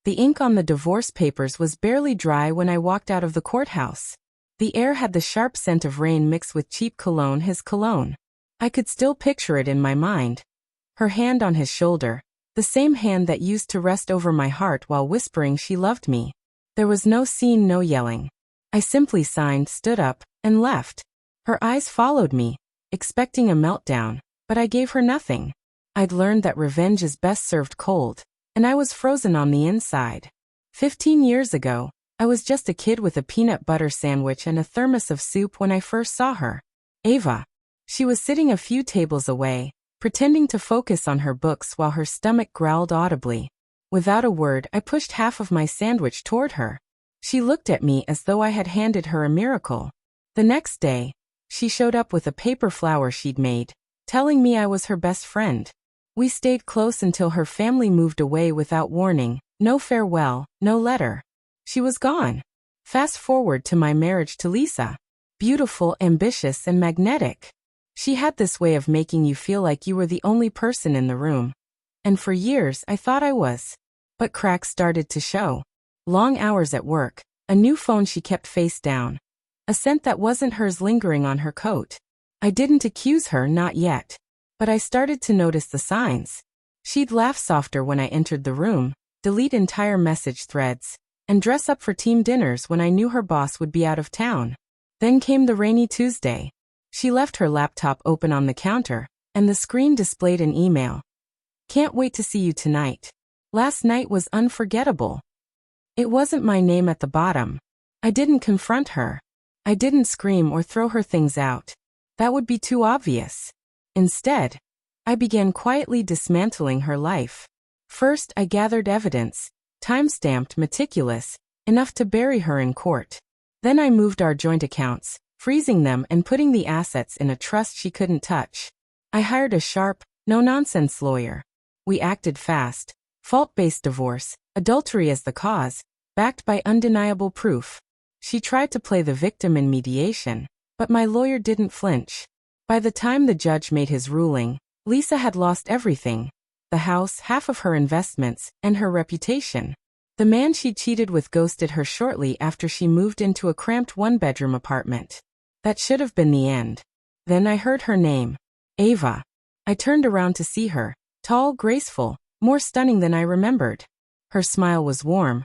The ink on the divorce papers was barely dry when I walked out of the courthouse. The air had the sharp scent of rain mixed with cheap cologne, his cologne. I could still picture it in my mind. Her hand on his shoulder, the same hand that used to rest over my heart while whispering she loved me. There was no scene, no yelling. I simply signed, stood up, and left. Her eyes followed me, expecting a meltdown, but I gave her nothing. I'd learned that revenge is best served cold, and I was frozen on the inside. 15 years ago, I was just a kid with a peanut butter sandwich and a thermos of soup when I first saw her. Ava. She was sitting a few tables away, pretending to focus on her books while her stomach growled audibly. Without a word, I pushed half of my sandwich toward her. She looked at me as though I had handed her a miracle. The next day, she showed up with a paper flower she'd made, telling me I was her best friend. We stayed close until her family moved away without warning, no farewell, no letter. She was gone. Fast forward to my marriage to Lisa. Beautiful, ambitious, and magnetic. She had this way of making you feel like you were the only person in the room. And for years I thought I was. But cracks started to show. Long hours at work, a new phone she kept face down. A scent that wasn't hers lingering on her coat. I didn't accuse her, not yet. But I started to notice the signs. She'd laugh softer when I entered the room, delete entire message threads, and dress up for team dinners when I knew her boss would be out of town. Then came the rainy Tuesday. She left her laptop open on the counter, and the screen displayed an email. Can't wait to see you tonight. Last night was unforgettable. It wasn't my name at the bottom. I didn't confront her. I didn't scream or throw her things out. That would be too obvious. Instead, I began quietly dismantling her life. First, I gathered evidence, time-stamped, meticulous, enough to bury her in court. Then I moved our joint accounts, freezing them and putting the assets in a trust she couldn't touch. I hired a sharp, no-nonsense lawyer. We acted fast, fault-based divorce, adultery as the cause, backed by undeniable proof. She tried to play the victim in mediation, but my lawyer didn't flinch. By the time the judge made his ruling, Lisa had lost everything. The house, half of her investments, and her reputation. The man she cheated with ghosted her shortly after she moved into a cramped one-bedroom apartment. That should have been the end. Then I heard her name. Ava. I turned around to see her, tall, graceful, more stunning than I remembered. Her smile was warm,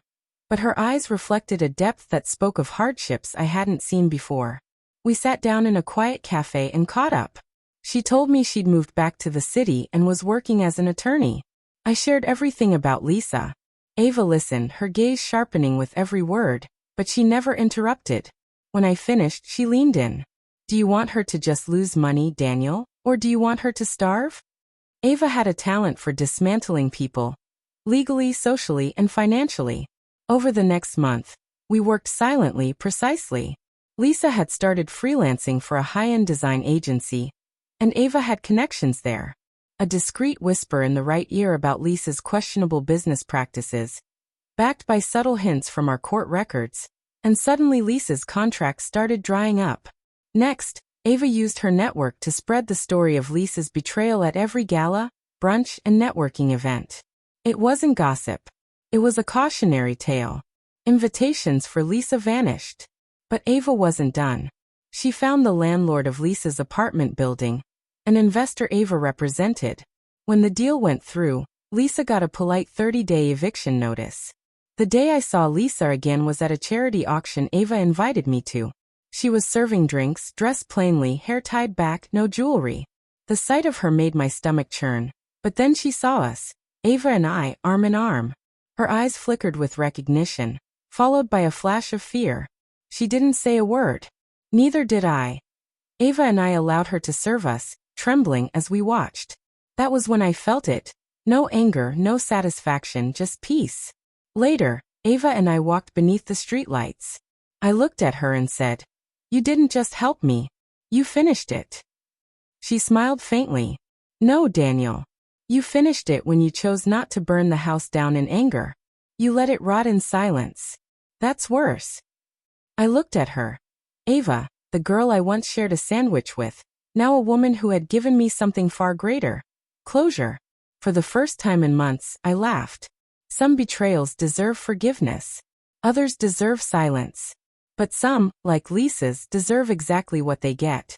but her eyes reflected a depth that spoke of hardships I hadn't seen before. We sat down in a quiet cafe and caught up. She told me she'd moved back to the city and was working as an attorney. I shared everything about Lisa. Ava listened, her gaze sharpening with every word, but she never interrupted. When I finished, she leaned in. Do you want her to just lose money, Daniel, or do you want her to starve? Ava had a talent for dismantling people, legally, socially, and financially. Over the next month, we worked silently, precisely. Lisa had started freelancing for a high-end design agency, and Ava had connections there. A discreet whisper in the right ear about Lisa's questionable business practices, backed by subtle hints from our court records, and suddenly Lisa's contract started drying up. Next, Ava used her network to spread the story of Lisa's betrayal at every gala, brunch, and networking event. It wasn't gossip. It was a cautionary tale. Invitations for Lisa vanished. But Ava wasn't done. She found the landlord of Lisa's apartment building, an investor Ava represented. When the deal went through, Lisa got a polite 30-day eviction notice. The day I saw Lisa again was at a charity auction Ava invited me to. She was serving drinks, dressed plainly, hair tied back, no jewelry. The sight of her made my stomach churn. But then she saw us, Ava and I, arm in arm. Her eyes flickered with recognition, followed by a flash of fear. She didn't say a word. Neither did I. Ava and I allowed her to serve us, trembling as we watched. That was when I felt it. No anger, no satisfaction, just peace. Later, Ava and I walked beneath the streetlights. I looked at her and said, "You didn't just help me. You finished it." She smiled faintly. "No, Daniel. You finished it when you chose not to burn the house down in anger. You let it rot in silence. That's worse." I looked at her. Ava, the girl I once shared a sandwich with, now a woman who had given me something far greater. Closure. For the first time in months, I laughed. Some betrayals deserve forgiveness. Others deserve silence. But some, like Lisa's, deserve exactly what they get.